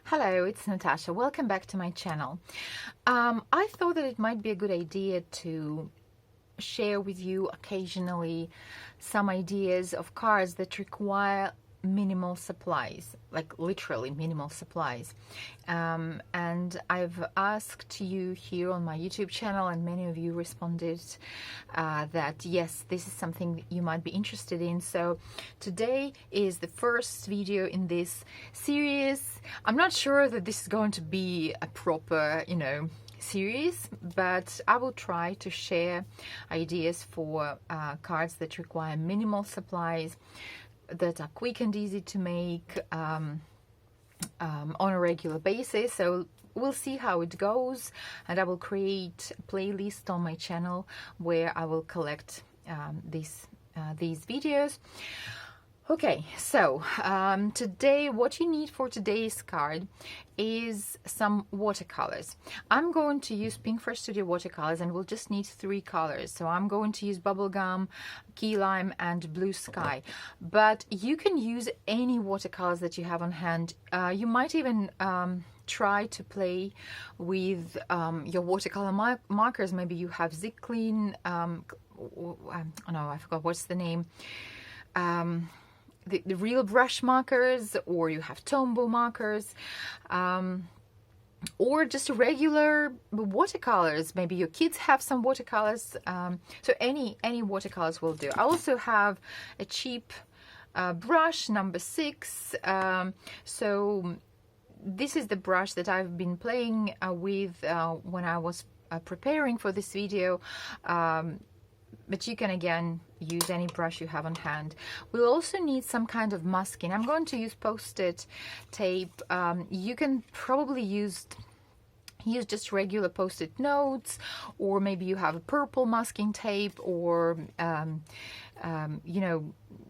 Hello, it's Natasha. Welcome back to my channel. I thought that it might be a good idea to share with you occasionally some ideas of cards that require minimal supplies, like literally minimal supplies. And I've asked you here on my YouTube channel, and many of you responded that yes, this is something you might be interested in. So today is the first video in this series. I'm not sure that this is going to be a proper, series, but I will try to share ideas for cards that require minimal supplies, that are quick and easy to make on a regular basis. So we'll see how it goes, and I will create a playlist on my channel where I will collect these videos. Okay, so today what you need for today's card is some watercolors. I'm going to use Pinkfresh Studio watercolors, and we'll just need 3 colors. So I'm going to use bubblegum, key lime, and blue sky. But you can use any watercolors that you have on hand. You might even try to play with your watercolor markers. Maybe you have Zicklin, oh no, I forgot what's the name. The real brush markers, or you have Tombow markers, or just regular watercolors. Maybe your kids have some watercolors, so any watercolors will do. I also have a cheap brush, number 6. So this is the brush that I've been playing with when I was preparing for this video. But you can again use any brush you have on hand. We'll also need some kind of masking. I'm going to use post-it tape. You can probably use just regular post-it notes, or maybe you have a purple masking tape, or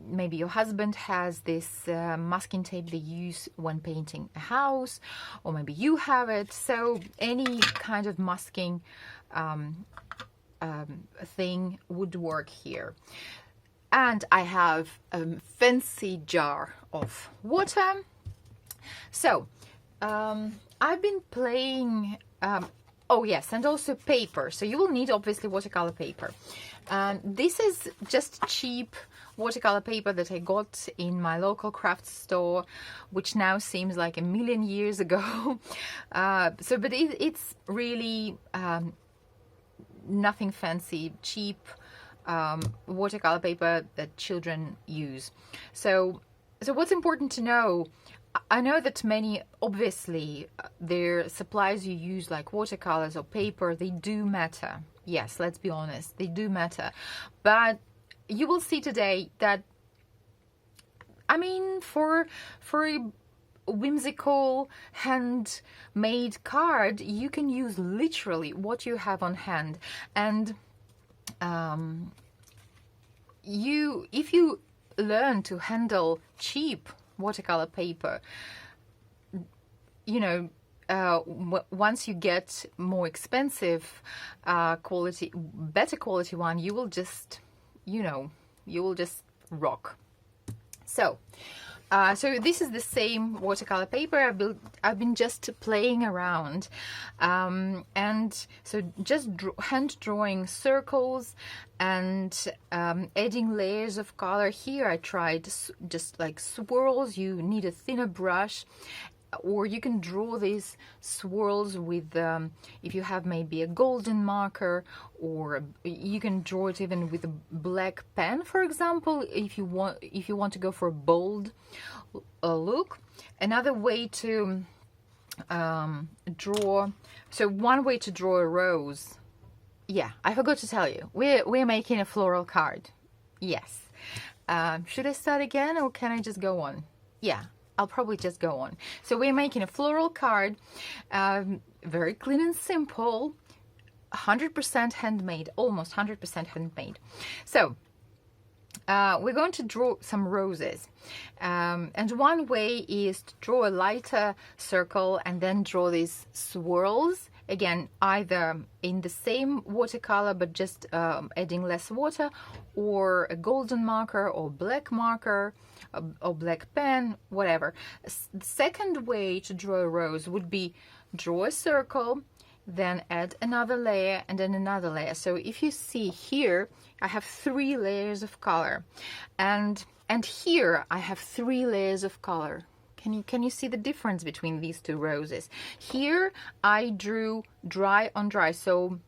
maybe your husband has this masking tape they use when painting a house, or maybe you have it. So any kind of masking thing would work here. And I have a fancy jar of water. So I've been playing, oh yes, and also paper. So you will need obviously watercolor paper. This is just cheap watercolor paper that I got in my local craft store, which now seems like a million years ago. But it's really nothing fancy, cheap watercolor paper that children use. So what's important to know, I know that many, obviously, their supplies you use like watercolors or paper, they do matter. Yes, let's be honest, they do matter. But you will see today that, I mean, for a whimsical handmade card, you can use literally what you have on hand. And if you learn to handle cheap watercolor paper, once you get more expensive quality, better quality one, you will just rock. So this is the same watercolor paper. I've been just playing around, and so just hand drawing circles and adding layers of color. Here I tried just like swirls. You need a thinner brush, or you can draw these swirls with if you have maybe a golden marker, or you can draw it even with a black pen, for example, if you want to go for a bold look. Another way to draw, so one way to draw a rose, yeah, I forgot to tell you, we're making a floral card. Yes. Should I start again, or can I just go on? Yeah, I'll probably just go on. So we're making a floral card, very clean and simple, 100% handmade, almost 100% handmade. So we're going to draw some roses, and one way is to draw a lighter circle and then draw these swirls again, either in the same watercolor but just adding less water, or a golden marker or black marker or black pen, whatever. The second way to draw a rose would be draw a circle, then add another layer and then another layer. So if you see here, I have 3 layers of color, and here I have 3 layers of color. Can you see the difference between these 2 roses? Here I drew dry on dry, so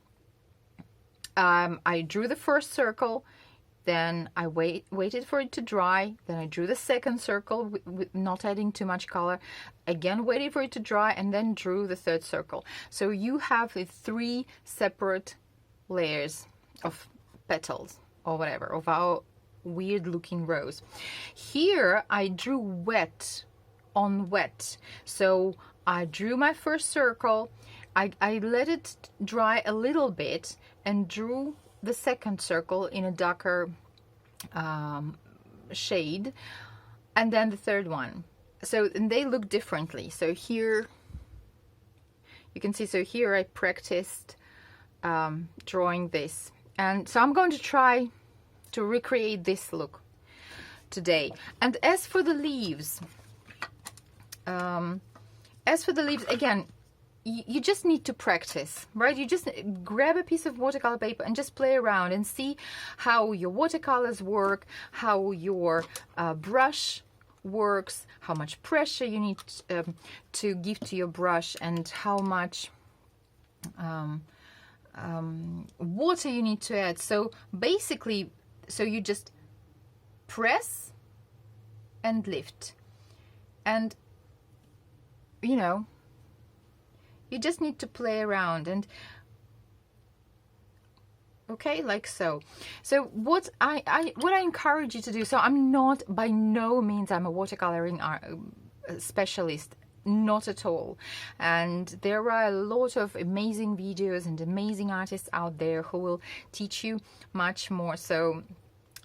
I drew the first circle, then I waited for it to dry, then I drew the second circle with not adding too much color, again waited for it to dry, and then drew the third circle. So you have 3 separate layers of petals or whatever of our weird looking rose. Here I drew wet on wet, so I drew my first circle, I let it dry a little bit and drew the second circle in a darker shade, and then the third one. So, and they look differently. So here you can see, so here I practiced drawing this, and so I'm going to try to recreate this look today. And as for the leaves, again, you just need to practice, right? You just grab a piece of watercolor paper and just play around and see how your watercolors work, how your brush works, how much pressure you need to give to your brush, and how much water you need to add. So basically, so you just press and lift, and you know, you just need to play around, and okay, like so. So what I encourage you to do, so I'm not, by no means I'm a watercoloring specialist, not at all, and there are a lot of amazing videos and amazing artists out there who will teach you much more so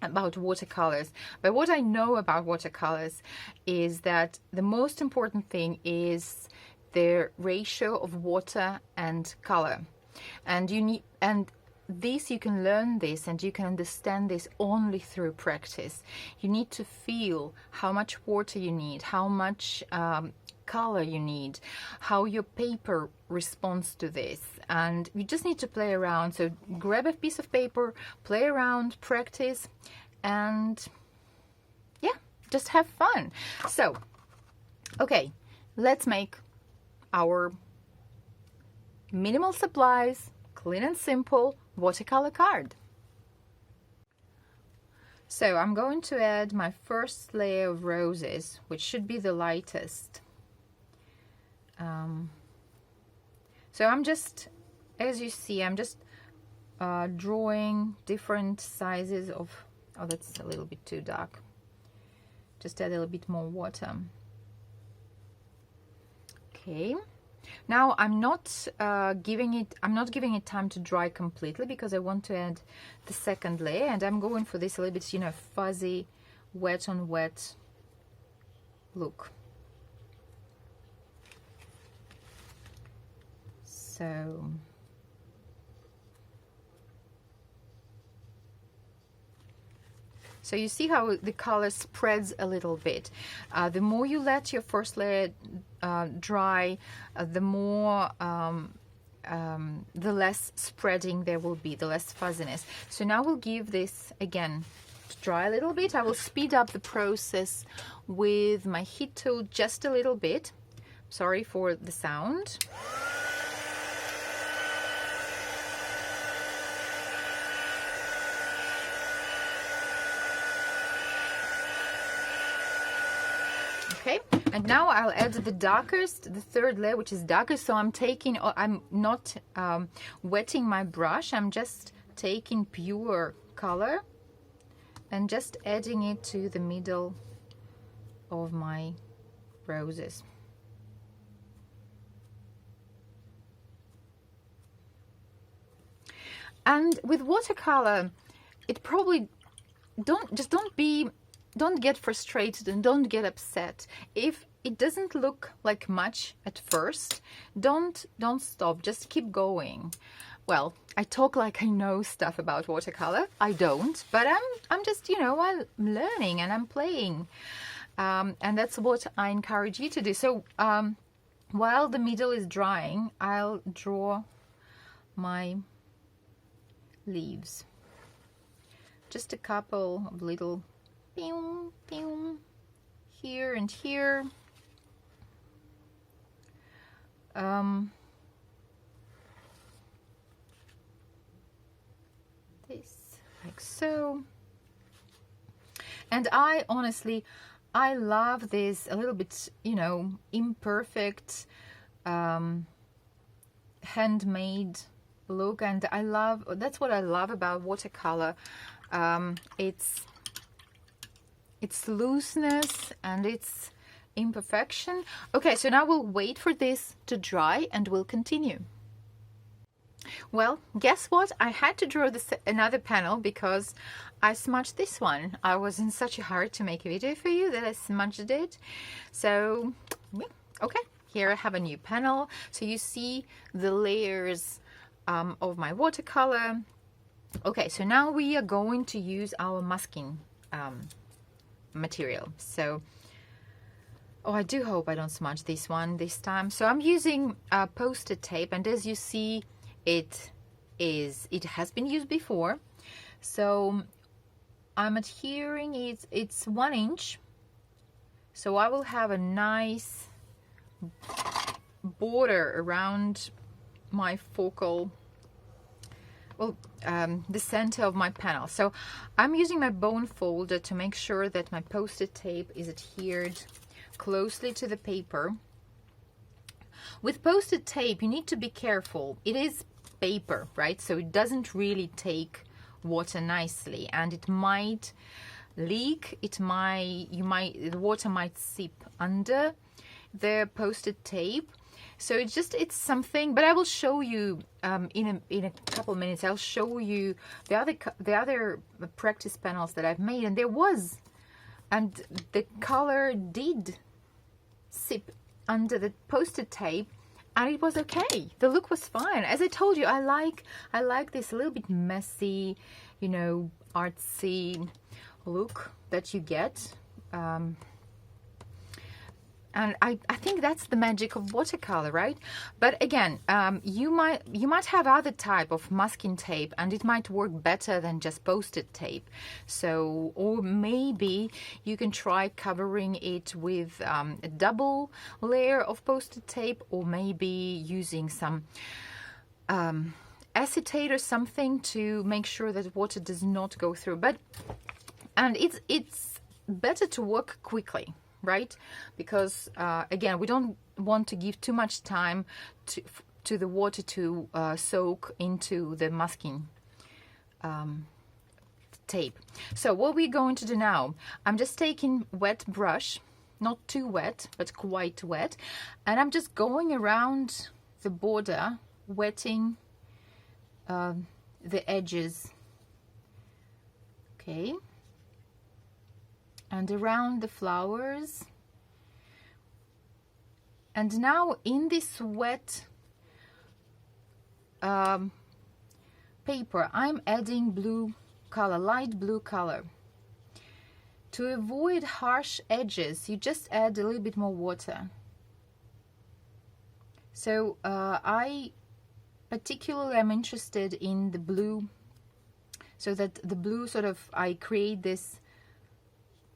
about watercolors. But what I know about watercolors is that the most important thing is the ratio of water and color, and you can learn this and you can understand this only through practice. You need to feel how much water you need, how much color you need, how your paper responds to this, and you just need to play around. So grab a piece of paper, play around, practice, and yeah, just have fun. So okay, let's make our minimal supplies, clean and simple watercolor card. So I'm going to add my first layer of roses, which should be the lightest. So I'm just, as you see, I'm just drawing different sizes of, oh, that's a little bit too dark. Just add a little bit more water. Okay. Now I'm not giving it time to dry completely, because I want to add the second layer, and I'm going for this a little bit, you know, fuzzy, wet on wet look. So you see how the color spreads a little bit. The more you let your first layer dry, the more the less spreading there will be, the less fuzziness. So now we'll give this again to dry a little bit. I will speed up the process with my heat tool just a little bit. Sorry for the sound. Okay, and now I'll add the darkest, the third layer, which is darkest. So I'm not wetting my brush. I'm just taking pure color and just adding it to the middle of my roses. And with watercolor, it probably don't get frustrated and don't get upset if it doesn't look like much at first, don't stop, just keep going. Well, I talk like I know stuff about watercolor. I don't, but I'm just, you know, I'm learning and I'm playing. And that's what I encourage you to do. So while the middle is drying, I'll draw my leaves. Just a couple of little pew, pew, here and here. This, like so. And I honestly, I love this a little bit, you know, imperfect, handmade look, and I love, that's what I love about watercolor. Its looseness and its imperfection. Okay, so now we'll wait for this to dry and we'll continue. Well, guess what? I had to draw this another panel because I smudged this one. I was in such a hurry to make a video for you that I smudged it. So, okay, here I have a new panel. So you see the layers of my watercolor. Okay, so now we are going to use our masking material. So, oh, I do hope I don't smudge this one this time. So I'm using post-it tape, and as you see, it has been used before. So I'm adhering it's 1 inch. So I will have a nice border around my focal, well, the center of my panel. So I'm using my bone folder to make sure that my post-it tape is adhered closely to the paper. With post-it tape, you need to be careful. It is paper, right? So it doesn't really take water nicely, and it might leak. The water might seep under the post-it tape. So it's something, but I will show you in a couple minutes. I'll show you the other practice panels that I've made, and the color did seep under the post-it tape, and it was okay. The look was fine. As I told you, I like this a little bit messy, you know, artsy look that you get. And I think that's the magic of watercolor, right? But again, you might have other type of masking tape, and it might work better than just post-it tape. So, or maybe you can try covering it with a double layer of post-it tape, or maybe using some acetate or something to make sure that water does not go through. And it's better to work quickly, right? Because again, we don't want to give too much time to the water to soak into the masking tape. So what we're going to do now, I'm just taking wet brush, not too wet, but quite wet, and I'm just going around the border, wetting the edges, okay, and around the flowers. And now in this wet paper, I'm adding blue color, light blue color. To avoid harsh edges, you just add a little bit more water. So I particularly am interested in the blue, so that the blue sort of, I create this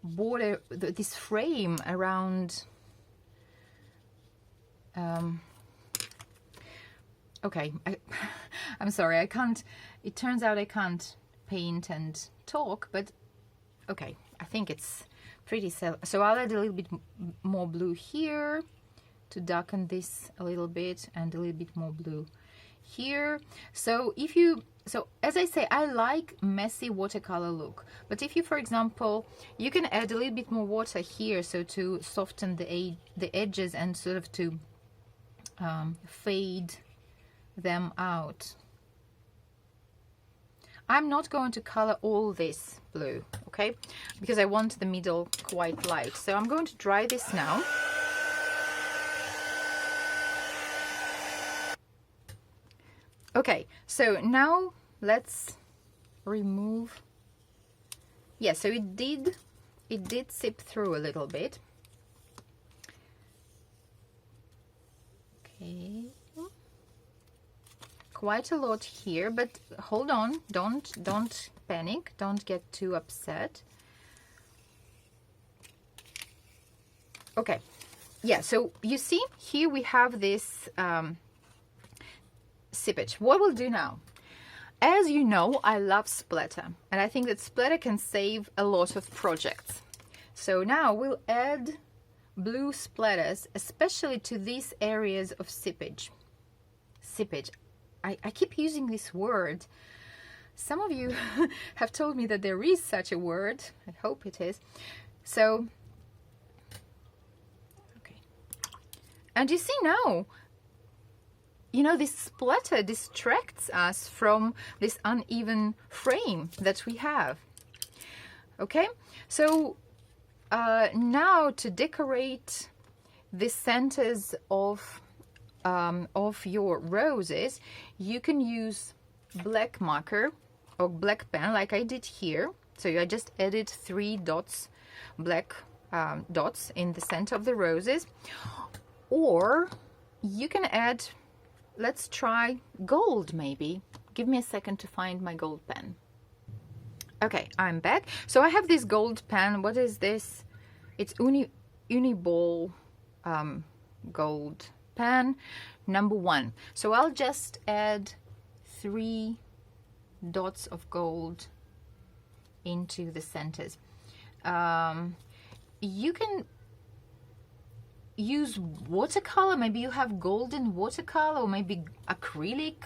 border, this frame around. Okay, I'm sorry, I can't, it turns out I can't paint and talk, but okay, I think it's pretty so I'll add a little bit more blue here to darken this a little bit, and a little bit more blue here. So as I say, I like messy watercolor look, but if you, for example, you can add a little bit more water here, so to soften the edges and sort of to fade them out. I'm not going to color all this blue, okay, because I want the middle quite light. So I'm going to dry this now. Okay, so now let's remove. Yeah, so it did seep through a little bit. Okay, quite a lot here, but hold on, don't panic, don't get too upset. Okay, yeah, so you see here we have this seepage. What we'll do now, as you know, I love splatter, and I think that splatter can save a lot of projects. So now we'll add blue splatters, especially to these areas of seepage. Seepage. I keep using this word. Some of you have told me that there is such a word. I hope it is. So, okay. And you see now, you know, this splatter distracts us from this uneven frame that we have. Okay, so now to decorate the centers of your roses, you can use black marker or black pen like I did here. So I just added 3 dots, black dots in the center of the roses. Or you can add, let's try gold maybe. Give me a second to find my gold pen. Okay, I'm back. So I have this gold pen. What is this? It's Uniball gold pen number 1. So I'll just add 3 dots of gold into the centers. You can use watercolor. Maybe you have golden watercolor, or maybe acrylic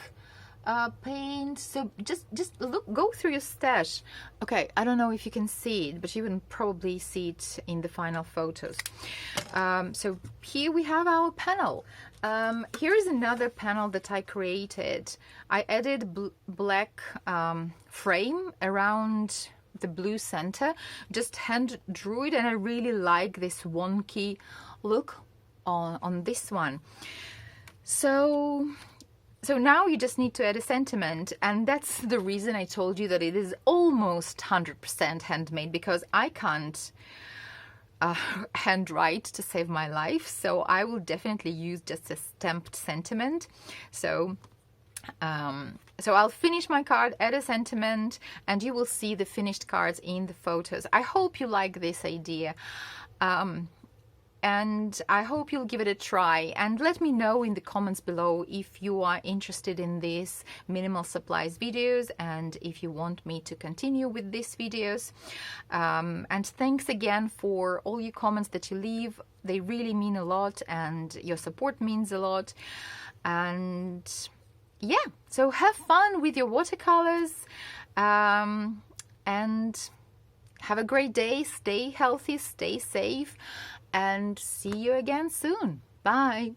paint. So just look, go through your stash. Okay, I don't know if you can see it, but you can probably see it in the final photos. So here we have our panel. Here is another panel that I created. I added black frame around the blue center, just hand drew it, and I really like this wonky look on this one. So now you just need to add a sentiment, and that's the reason I told you that it is almost 100% handmade, because I can't handwrite to save my life, so I will definitely use just a stamped sentiment. So I'll finish my card, add a sentiment, and you will see the finished cards in the photos. I hope you like this idea. And I hope you'll give it a try, and let me know in the comments below if you are interested in these minimal supplies videos and if you want me to continue with these videos. And thanks again for all your comments that you leave. They really mean a lot, and your support means a lot. And yeah, so have fun with your watercolors, and have a great day. Stay healthy, stay safe, and see you again soon. Bye.